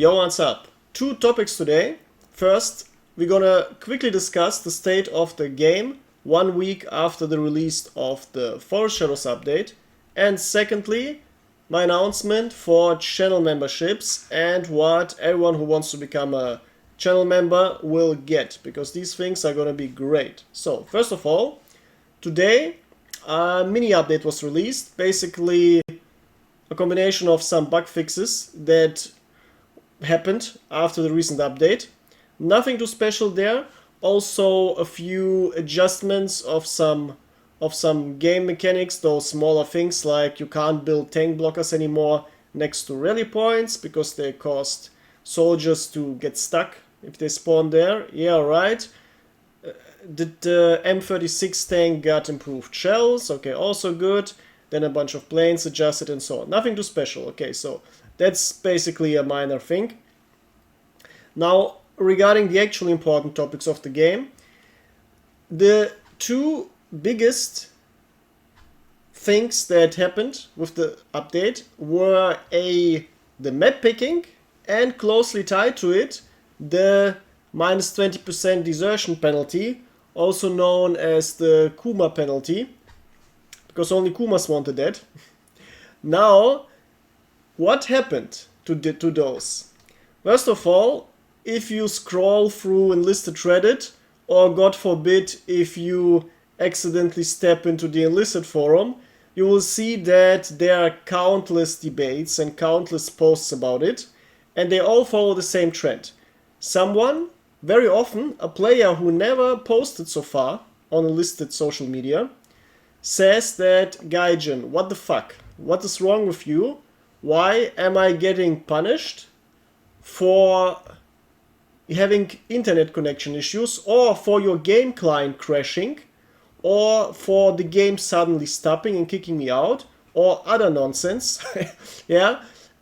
Yo, what's up? Two topics today. First, we're gonna quickly discuss the state of the game 1 week after the release of the Forest Shadows update. And secondly, my announcement for channel memberships and what everyone who wants to become a channel member will get, because these things are gonna be great. So, first of all, today a mini update was released, basically a combination of some bug fixes that happened after the recent update. Nothing too special there. Also a few adjustments of some game mechanics, those smaller things like you can't build tank blockers anymore next to rally points because they caused soldiers to get stuck if they spawn there. Yeah, right. The M36 tank got improved shells, okay, also good. Then a bunch of planes adjusted and so on. Nothing too special, okay, so that's basically a minor thing. Now, regarding the actually important topics of the game, the two biggest things that happened with the update were the map picking, and closely tied to it, the minus 20% desertion penalty, also known as the Coomer penalty, because only Coomers wanted that. Now, what happened to those? First of all, if you scroll through Enlisted Reddit, or God forbid, if you accidentally step into the Enlisted forum, you will see that there are countless debates and countless posts about it, and they all follow the same trend. Someone, very often a player who never posted so far on Enlisted social media, says that, Gaijin, what the fuck? What is wrong with you? Why am I getting punished for having internet connection issues, or for your game client crashing, or for the game suddenly stopping and kicking me out, or other nonsense? Yeah,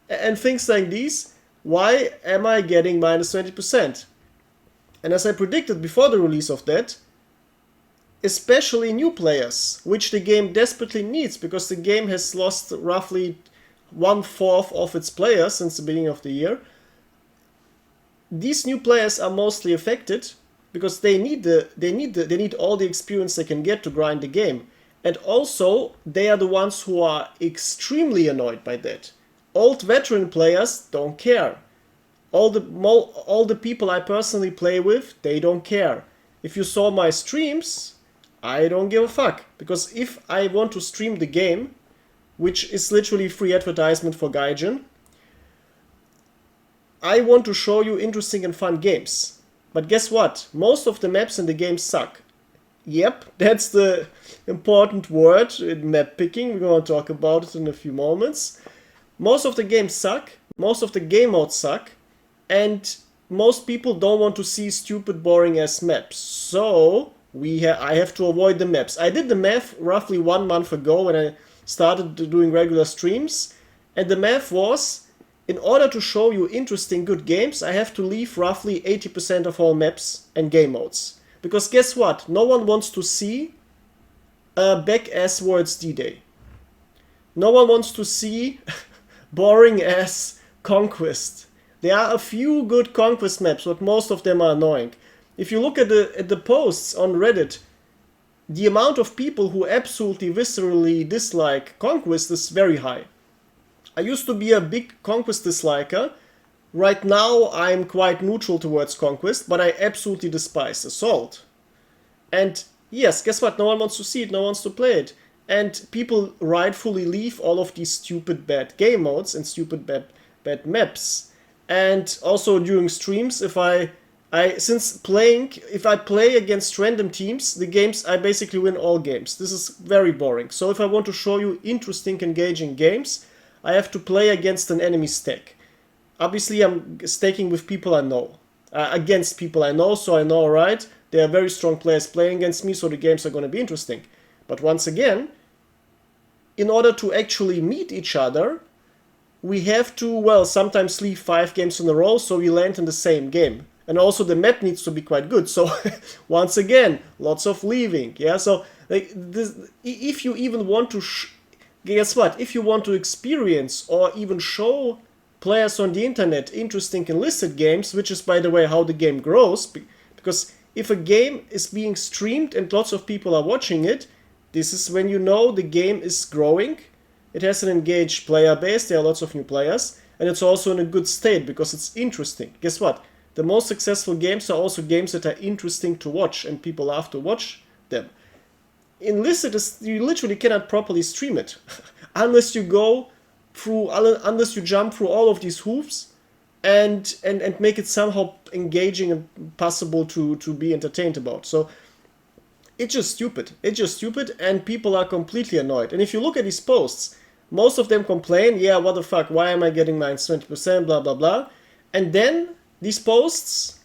and things like these. Why am I getting minus 20%? And as I predicted before the release of that, especially new players, which the game desperately needs, because the game has lost roughly 1/4 of its players since the beginning of the year. These new players are mostly affected because they need all the experience they can get to grind the game, and also they are the ones who are extremely annoyed by that. Old veteran players don't care. All the people I personally play with, they don't care. If you saw my streams, I don't give a fuck, because if I want to stream the game, which is literally free advertisement for Gaijin, I want to show you interesting and fun games. But guess what? Most of the maps in the game suck. Yep, that's the important word in map picking. We're going to talk about it in a few moments. Most of the games suck, most of the game modes suck, and most people don't want to see stupid, boring ass maps. So I have to avoid the maps. I did the math roughly 1 month ago when I started doing regular streams, and the math was, in order to show you interesting, good games, I have to leave roughly 80% of all maps and game modes. Because guess what? No one wants to see a back-ass Worlds D-Day. No one wants to see boring-ass Conquest. There are a few good Conquest maps, but most of them are annoying. If you look at the posts on Reddit, the amount of people who absolutely viscerally dislike Conquest is very high. I used to be a big Conquest disliker. Right now I'm quite neutral towards Conquest, but I absolutely despise Assault. And yes, guess what? No one wants to see it, no one wants to play it. And people rightfully leave all of these stupid bad game modes and stupid bad maps. And also during streams, if I play against random teams, the games, I basically win all games. This is very boring. So if I want to show you interesting, engaging games, I have to play against an enemy stack. Obviously, I'm stacking with people I know. Against people I know, so I know, right, there are very strong players playing against me, so the games are going to be interesting. But once again, in order to actually meet each other, we have to, well, sometimes leave 5 games in a row, so we land in the same game. And also the map needs to be quite good, so once again, lots of leaving, yeah? So like this, if you even want to, guess what? If you want to experience or even show players on the internet interesting Enlisted games, which is, by the way, how the game grows. Because if a game is being streamed and lots of people are watching it, this is when you know the game is growing. It has an engaged player base, there are lots of new players, and it's also in a good state because it's interesting. Guess what? The most successful games are also games that are interesting to watch and people love to watch them. Enlisted is, you literally cannot properly stream it unless you jump through all of these hoops and make it somehow engaging and possible to be entertained about. So it's just stupid. It's just stupid, and people are completely annoyed. And if you look at these posts, most of them complain, yeah, what the fuck, why am I getting -20%, blah, blah, blah. And then these posts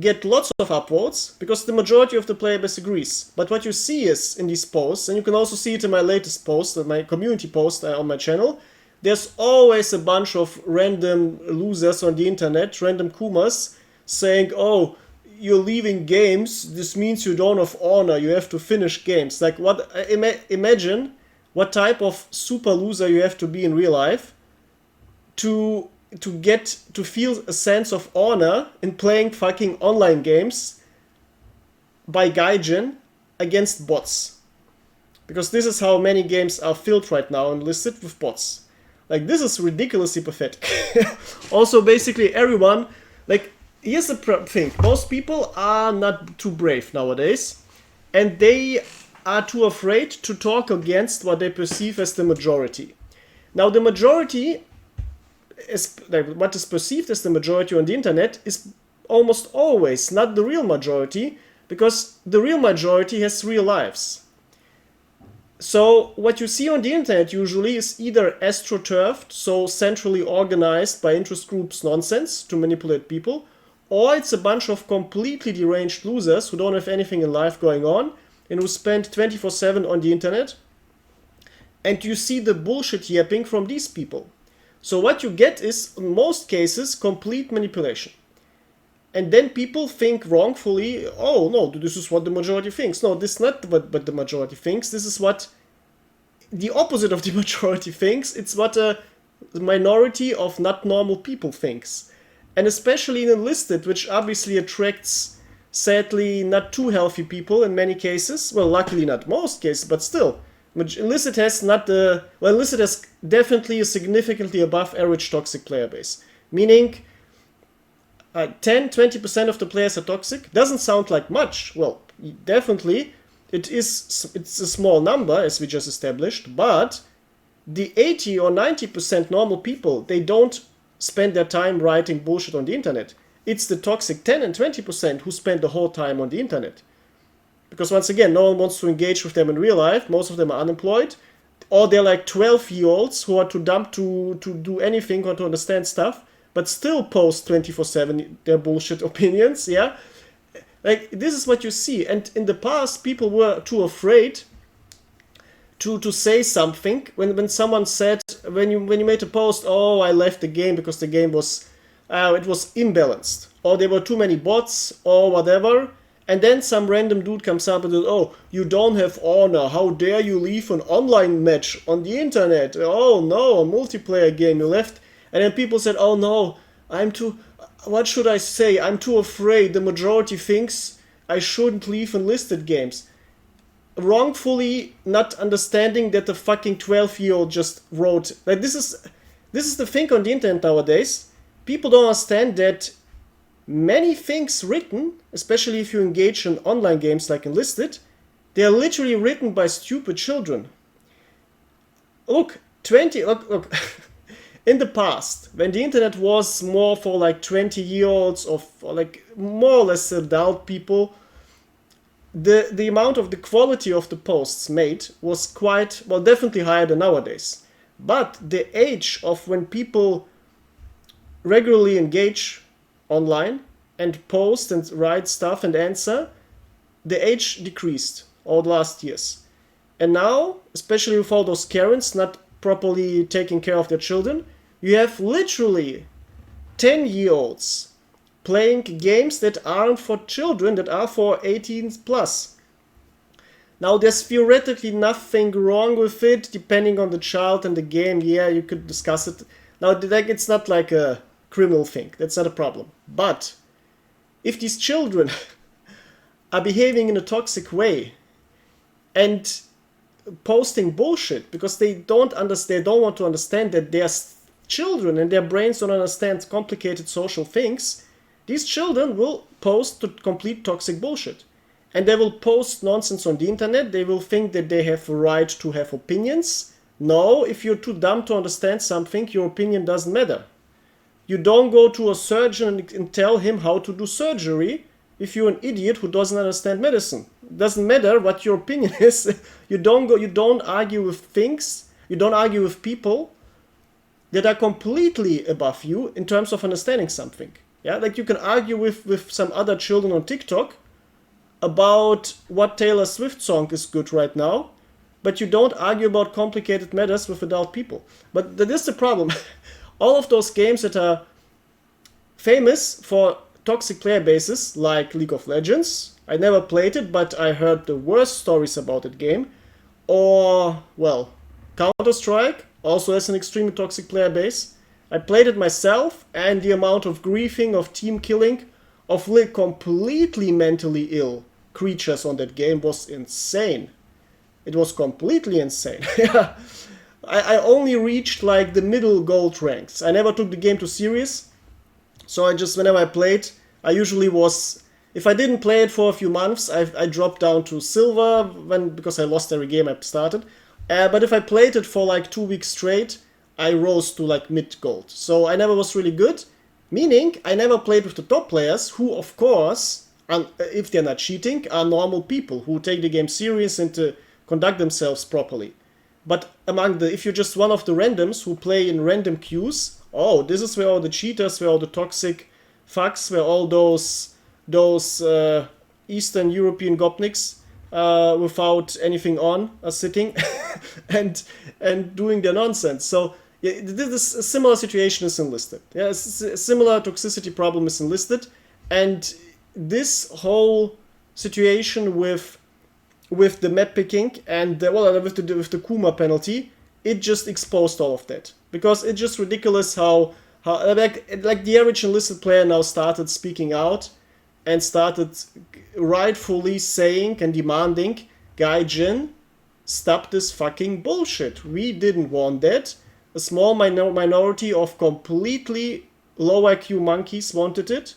get lots of upvotes because the majority of the player base agrees. But what you see is in these posts, and you can also see it in my latest post, my community post on my channel, there's always a bunch of random losers on the internet, random Coomers, saying, oh, you're leaving games, this means you don't have honor, you have to finish games. Like, what? Imagine what type of super loser you have to be in real life to feel a sense of honor in playing fucking online games by Gaijin against bots. Because this is how many games are filled right now and listed with bots. Like, this is ridiculously pathetic. Also, basically everyone, like, here's the thing. Most people are not too brave nowadays, and they are too afraid to talk against what they perceive as the majority. Now, the majority is, like, what is perceived as the majority on the internet is almost always not the real majority, because the real majority has real lives. So what you see on the internet usually is either astroturfed, so centrally organized by interest groups nonsense to manipulate people, or it's a bunch of completely deranged losers who don't have anything in life going on and who spend 24/7 on the internet. And you see the bullshit yapping from these people. So what you get is, in most cases, complete manipulation. And then people think wrongfully, oh no, this is what the majority thinks. No, this is not what the majority thinks. This is what the opposite of the majority thinks. It's what a minority of not normal people thinks. And especially in Enlisted, which obviously attracts, sadly, not too healthy people in many cases. Well, luckily not most cases, but still. Enlisted has Enlisted has definitely a significantly above average toxic player base. Meaning 10-20% of the players are toxic. Doesn't sound like much. Well, definitely it's a small number, as we just established, but the 80 or 90% normal people, they don't spend their time writing bullshit on the internet. It's the toxic 10 and 20% who spend the whole time on the internet. Because once again, no one wants to engage with them in real life. Most of them are unemployed. Or they're like 12-year-olds who are too dumb to do anything or to understand stuff, but still post 24/7 their bullshit opinions, yeah? Like, this is what you see. And in the past, people were too afraid to say something. When someone said, when you made a post, oh, I left the game because the game was, it was imbalanced, or there were too many bots, or whatever, and then some random dude comes up and says, oh, you don't have honor, how dare you leave an online match on the internet, oh no, a multiplayer game, you left. And then people said, oh no, what should I say, I'm too afraid, the majority thinks I shouldn't leave Enlisted games. Wrongfully not understanding that the fucking 12-year-old just wrote. Like, this is the thing on the internet nowadays. People don't understand that many things written, especially if you engage in online games like Enlisted, they are literally written by stupid children. Look. In the past, when the internet was more for like 20-year-olds or like more or less adult people, the amount of the quality of the posts made was quite, well, definitely higher than nowadays. But the age of when people regularly engage online and post and write stuff and answer, the age decreased all the last years. And now, especially with all those Karens not properly taking care of their children, you have literally 10-year-olds playing games that aren't for children, that are for 18 plus. Now, there's theoretically nothing wrong with it, depending on the child and the game. Yeah, you could discuss it. Now, like, it's not like a criminal thing. That's not a problem. But if these children are behaving in a toxic way and posting bullshit because they don't understand, don't want to understand that they're children and their brains don't understand complicated social things, these children will post to complete toxic bullshit. And they will post nonsense on the internet. They will think that they have a right to have opinions. No, if you're too dumb to understand something, your opinion doesn't matter. You don't go to a surgeon and tell him how to do surgery if you're an idiot who doesn't understand medicine. It doesn't matter what your opinion is. You don't argue with things, you don't argue with people that are completely above you in terms of understanding something. Yeah, like you can argue with some other children on TikTok about what Taylor Swift song is good right now, but you don't argue about complicated matters with adult people. But that is the problem. All of those games that are famous for toxic player bases, like League of Legends, I never played it, but I heard the worst stories about that game. Or, well, Counter-Strike also has an extremely toxic player base. I played it myself, and the amount of griefing, of team killing, of completely mentally ill creatures on that game was insane. It was completely insane. Yeah. I only reached like the middle gold ranks. I never took the game too serious. So I just, whenever I played, I usually was, if I didn't play it for a few months, I dropped down to silver because I lost every game I started. But if I played it for like 2 weeks straight, I rose to like mid gold. So I never was really good, meaning I never played with the top players who, of course, if they're not cheating, are normal people who take the game serious and to conduct themselves properly. But if you're just one of the randoms who play in random queues, oh, this is where all the cheaters, where all the toxic fucks, where all those Eastern European gopniks without anything on are sitting and doing their nonsense. So yeah, this is a similar situation as Enlisted. Yeah, it's a similar toxicity problem as Enlisted, and this whole situation with the map picking and with the Coomer penalty, it just exposed all of that, because it's just ridiculous how like the average Enlisted player now started speaking out and started rightfully saying and demanding, Gaijin, stop this fucking bullshit. We didn't want that. A small minority of completely low IQ monkeys wanted it,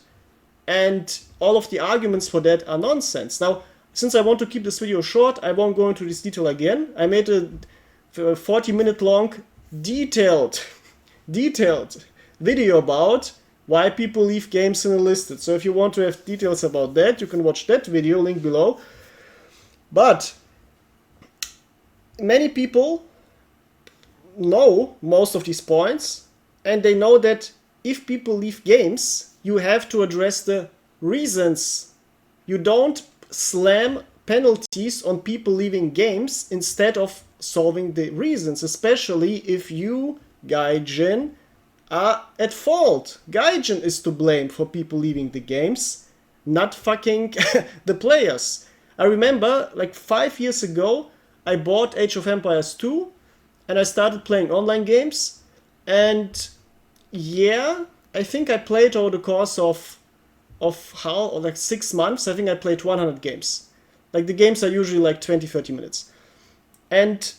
and all of the arguments for that are nonsense. Now, since I want to keep this video short, I won't go into this detail again. I made a 40-minute long detailed video about why people leave games in Enlisted. So if you want to have details about that, you can watch that video, link below. But many people know most of these points, and they know that if people leave games, you have to address the reasons. You don't slam penalties on people leaving games instead of solving the reasons, especially if you, Gaijin, are at fault. Gaijin is to blame for people leaving the games, not fucking the players. I remember like 5 years ago, I bought Age of Empires 2 and I started playing online games, and yeah, I think I played over the course of like 6 months, I think I played 100 games. Like the games are usually like 20-30 minutes. And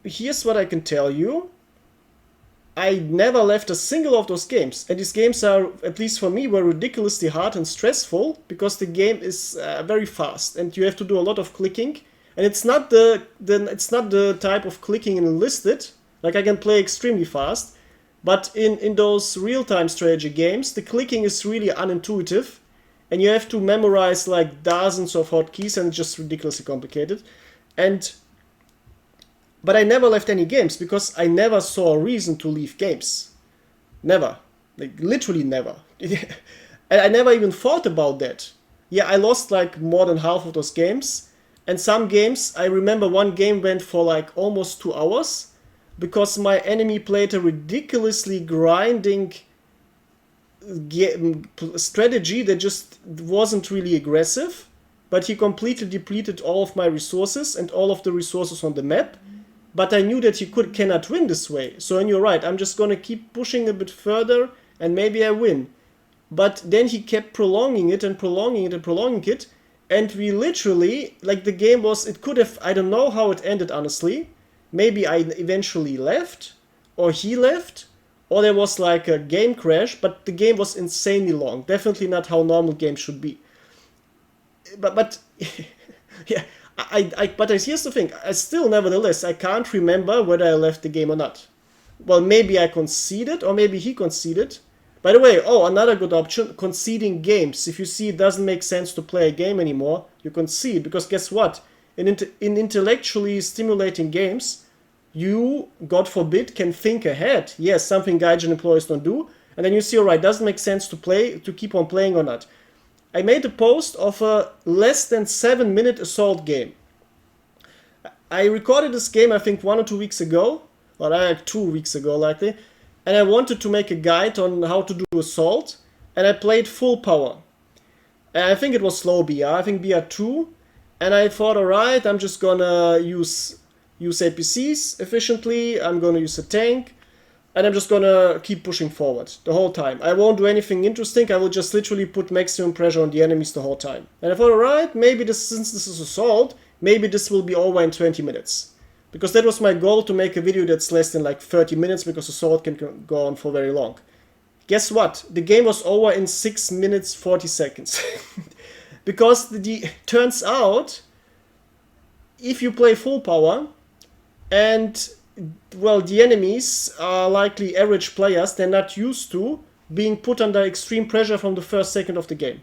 here's what I can tell you. I never left a single of those games. And these games are, at least for me, were ridiculously hard and stressful because the game is very fast and you have to do a lot of clicking. And it's not the type of clicking in Enlisted. Like I can play extremely fast. But in those real-time strategy games, the clicking is really unintuitive. And you have to memorize like dozens of hotkeys, and it's just ridiculously complicated. But I never left any games because I never saw a reason to leave games. Never. Like literally never. And I never even thought about that. Yeah, I lost like more than half of those games. And some games, I remember one game went for like almost 2 hours because my enemy played a ridiculously grinding strategy that just wasn't really aggressive, but he completely depleted all of my resources and all of the resources on the map but I knew that he cannot win this way. So, and you're right, I'm just gonna keep pushing a bit further and maybe I win. But then he kept prolonging it and prolonging it and prolonging it, and we literally, like, the game was, it could have, I don't know how it ended honestly. Maybe I eventually left, or he left, or there was like a game crash, but the game was insanely long. Definitely not how normal games should be. But yeah, but here's the thing, I still, nevertheless, I can't remember whether I left the game or not. Well, maybe I conceded, or maybe he conceded. By the way, another good option, conceding games. If you see it doesn't make sense to play a game anymore, you concede, because guess what? In intellectually stimulating games, you, God forbid, can think ahead. Yes, something Gaijin employees don't do. And then you see, alright, doesn't make sense to keep on playing or not. I made a post of a less than 7-minute assault game. I recorded this game, I think 1 or 2 weeks ago. Or like 2 weeks ago, likely. And I wanted to make a guide on how to do assault. And I played full power. And I think it was slow BR. I think BR 2. And I thought, alright, I'm just gonna use APCs efficiently, I'm gonna use a tank, and I'm just gonna keep pushing forward the whole time. I won't do anything interesting, I will just literally put maximum pressure on the enemies the whole time. And I thought, alright, maybe since this is assault, maybe this will be over in 20 minutes. Because that was my goal, to make a video that's less than like 30 minutes, because assault can go on for very long. Guess what? The game was over in 6 minutes 40 seconds. Because turns out, if you play full power, and, well, the enemies are likely average players, they're not used to being put under extreme pressure from the first second of the game.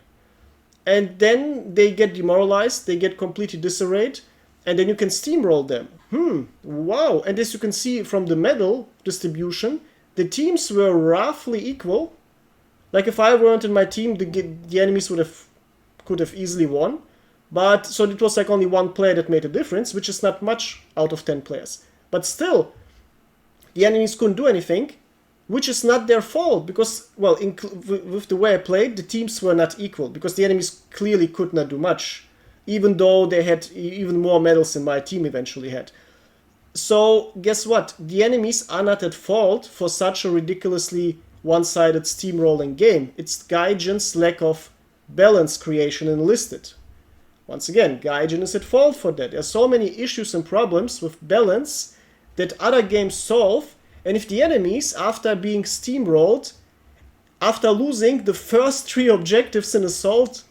And then they get demoralized, they get completely disarrayed, and then you can steamroll them. Wow. And as you can see from the medal distribution, the teams were roughly equal. Like, if I weren't in my team, the enemies could have easily won. But, so it was like only one player that made a difference, which is not much out of 10 players. But still, the enemies couldn't do anything, which is not their fault, because, well, with the way I played, the teams were not equal, because the enemies clearly could not do much, even though they had even more medals than my team eventually had. So, guess what? The enemies are not at fault for such a ridiculously one-sided steamrolling game. It's Gaijin's lack of balance creation in Enlisted. Once again, Gaijin is at fault for that. There are so many issues and problems with balance that other games solve, and if the enemies, after being steamrolled, after losing the first 3 objectives in assault,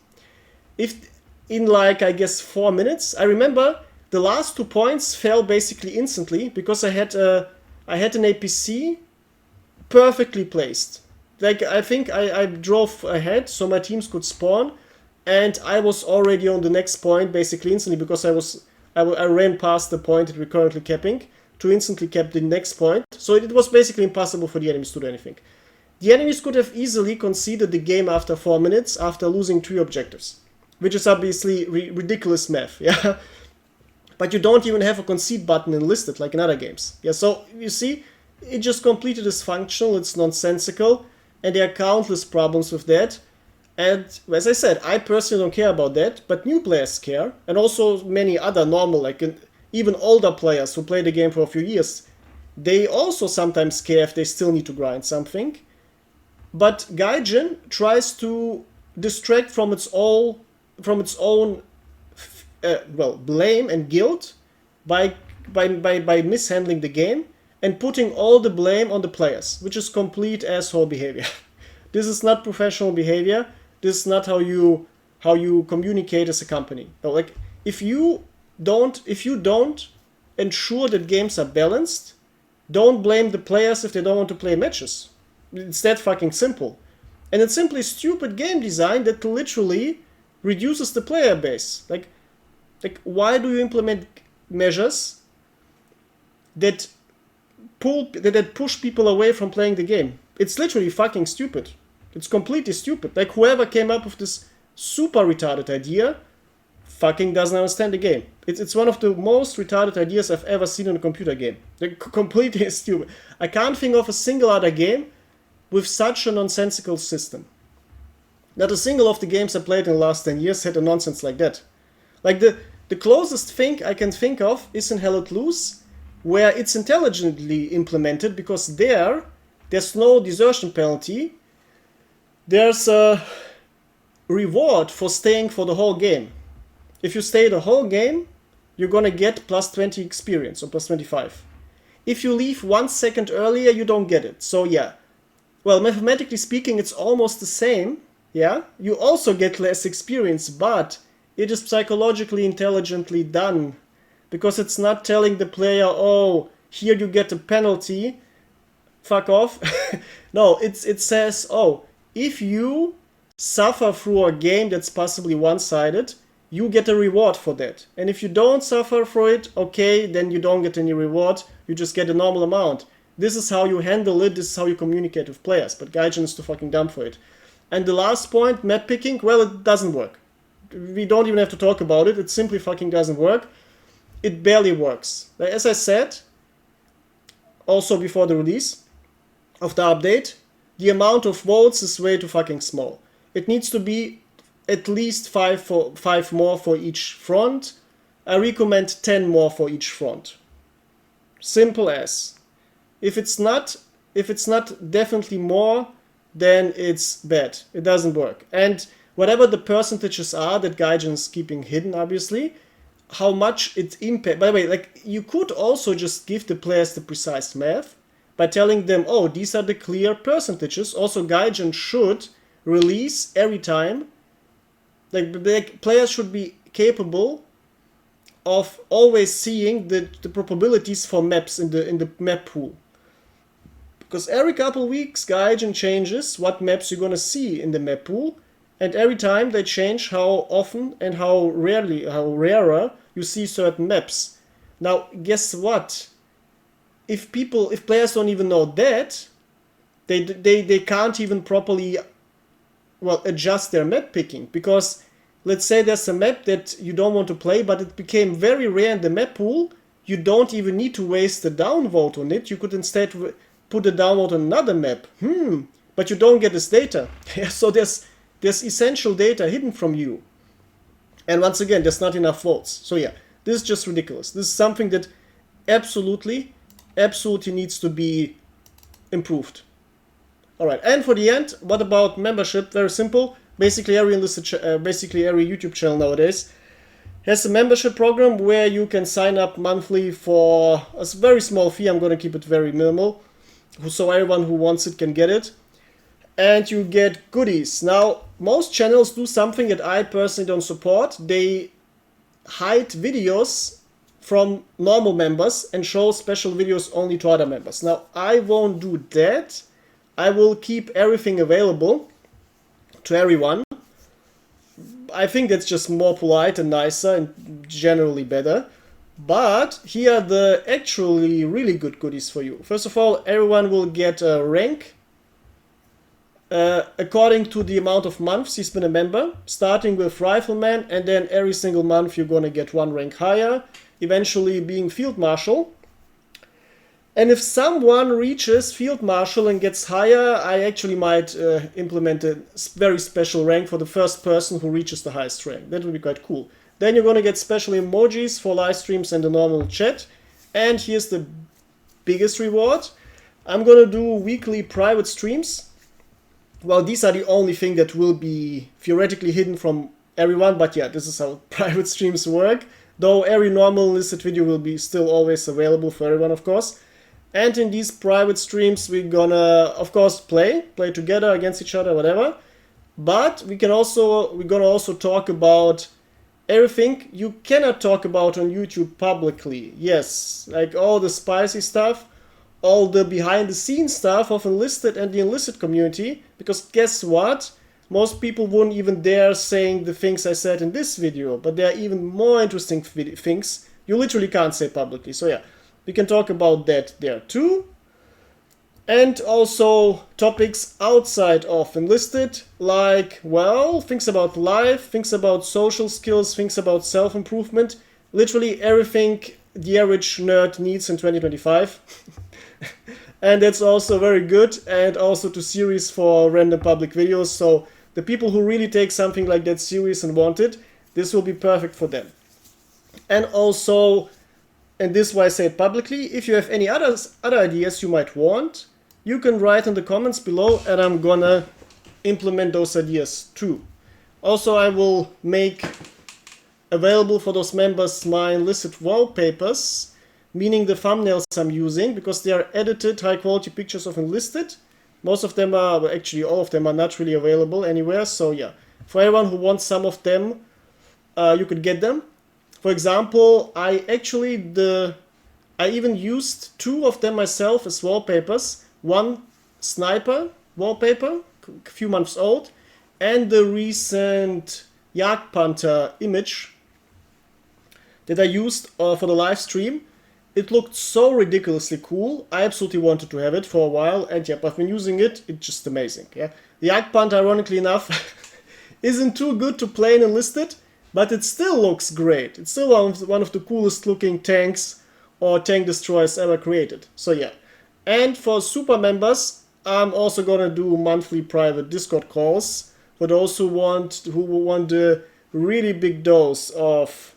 if in like, I guess, 4 minutes, I remember the last 2 points fell basically instantly, because I had an APC perfectly placed. Like, I think I drove ahead so my teams could spawn, and I was already on the next point basically instantly, because I ran past the point that we're currently capping to instantly cap the next point. So it was basically impossible for the enemies to do anything. The enemies could have easily conceded the game after 4 minutes after losing 3 objectives, which is obviously ridiculous math, yeah. But you don't even have a concede button enlisted like in other games. Yeah, so you see, it just completely dysfunctional, it's nonsensical, and there are countless problems with that. And as I said, I personally don't care about that, but new players care, and also many other normal, like even older players who play the game for a few years, they also sometimes care if they still need to grind something. But Gaijin tries to distract from its own blame and guilt by mishandling the game and putting all the blame on the players, which is complete asshole behavior. This is not professional behavior. This is not how you communicate as a company. No, like, if you don't ensure that games are balanced, don't blame the players if they don't want to play matches. It's that fucking simple. And it's simply stupid game design that literally reduces the player base. Like why do you implement measures that push people away from playing the game? It's literally fucking stupid. It's completely stupid. Like, whoever came up with this super retarded idea fucking doesn't understand the game. It's one of the most retarded ideas I've ever seen in a computer game. Like, completely stupid. I can't think of a single other game with such a nonsensical system. Not a single of the games I played in the last 10 years had a nonsense like that. Like, the closest thing I can think of is in Hell Let Loose, where it's intelligently implemented, because there's no desertion penalty. There's a reward for staying for the whole game. If you stay the whole game, you're gonna get plus 20 experience or plus 25. If you leave 1 second earlier, you don't get it. So yeah, well, mathematically speaking, it's almost the same. Yeah, you also get less experience, but it is psychologically intelligently done, because it's not telling the player, oh, here you get a penalty, fuck off. No, it says, oh, if you suffer through a game that's possibly one-sided, you get a reward for that. And if you don't suffer for it, okay, then you don't get any reward, you just get a normal amount. This is how you handle it, this is how you communicate with players, but Gaijin is too fucking dumb for it. And the last point, map picking, well, it doesn't work. We don't even have to talk about it, it simply fucking doesn't work. It barely works. As I said, also before the release of the update, the amount of votes is way too fucking small. It needs to be at least 5 more for each front. I recommend 10 more for each front. Simple as. If it's not definitely more, then it's bad. It doesn't work. And whatever the percentages are that Gaijin is keeping hidden, obviously, how much it impact. By the way, like, you could also just give the players the precise math by telling them, oh, these are the clear percentages. Also, Gaijin should release every time. Like players should be capable of always seeing the probabilities for maps in the map pool. Because every couple weeks, Gaijin changes what maps you're gonna see in the map pool, and every time they change how often and how rarer you see certain maps. Now, guess what? If players don't even know that, they can't even properly, well, adjust their map picking, because let's say there's a map that you don't want to play, but it became very rare in the map pool. You don't even need to waste the downvote on it. You could instead put a downvote on another map. But you don't get this data. So there's essential data hidden from you. And once again, there's not enough votes. So yeah, this is just ridiculous. This is something that absolutely needs to be improved. Alright, and for the end, what about membership? Very simple. Basically every YouTube channel nowadays has a membership program where you can sign up monthly for a very small fee. I'm going to keep it very minimal, so everyone who wants it can get it. And you get goodies. Now, most channels do something that I personally don't support. They hide videos from normal members and show special videos only to other members. Now, I won't do that. I will keep everything available to everyone. I think that's just more polite and nicer and generally better. But here are the actually really good goodies for you. First of all, everyone will get a rank according to the amount of months he's been a member, starting with Rifleman, and then every single month you're gonna get 1 rank higher, eventually being Field Marshal. And if someone reaches Field Marshal and gets higher, I actually might implement a very special rank for the first person who reaches the highest rank. That would be quite cool. Then you're gonna get special emojis for live streams and the normal chat. And here's the biggest reward. I'm gonna do weekly private streams. Well, these are the only thing that will be theoretically hidden from everyone, but yeah, this is how private streams work. Though every normal Enlisted video will be still always available for everyone, of course. And in these private streams, we're gonna, of course, play together against each other, whatever. But we're gonna also talk about everything you cannot talk about on YouTube publicly. Yes, like all the spicy stuff, all the behind-the-scenes stuff of Enlisted and the Enlisted community. Because guess what? Most people wouldn't even dare saying the things I said in this video. But there are even more interesting things you literally can't say publicly. So yeah. We can talk about that there too. And also topics outside of Enlisted, like, well, things about life, things about social skills, things about self-improvement. Literally everything the average nerd needs in 2025. And that's also very good, and also to series for random public videos. So the people who really take something like that serious and want it, this will be perfect for them. And also and this is why I say it publicly, if you have any other ideas you might want, you can write in the comments below and I'm gonna implement those ideas too. Also, I will make available for those members my Enlisted wallpapers, meaning the thumbnails I'm using, because they are edited high quality pictures of Enlisted. Most of them are, well, actually all of them are not really available anywhere, so yeah. For anyone who wants some of them, you could get them. For example, I even used 2 of them myself as wallpapers. One sniper wallpaper, a few months old, and the recent Jagdpanther image that I used for the live stream. It looked so ridiculously cool. I absolutely wanted to have it for a while, and yeah, I've been using it. It's just amazing. Yeah, the Jagdpanther, ironically enough, isn't too good to play in Enlisted, but it still looks great. It's still one of the coolest looking tanks or tank destroyers ever created. So yeah. And for super members, I'm also gonna do monthly private Discord calls for those who want a really big dose of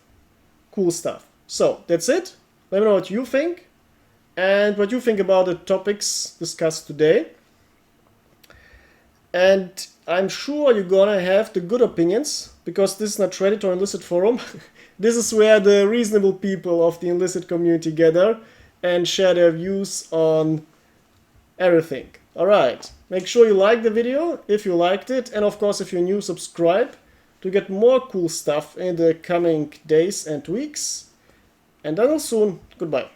cool stuff. So that's it. Let me know what you think and what you think about the topics discussed today. And I'm sure you're gonna have the good opinions, because this is not Reddit or Enlisted forum. This is where the reasonable people of the Enlisted community gather and share their views on everything. Alright, make sure you like the video if you liked it, and of course if you're new, subscribe to get more cool stuff in the coming days and weeks. And until soon, goodbye.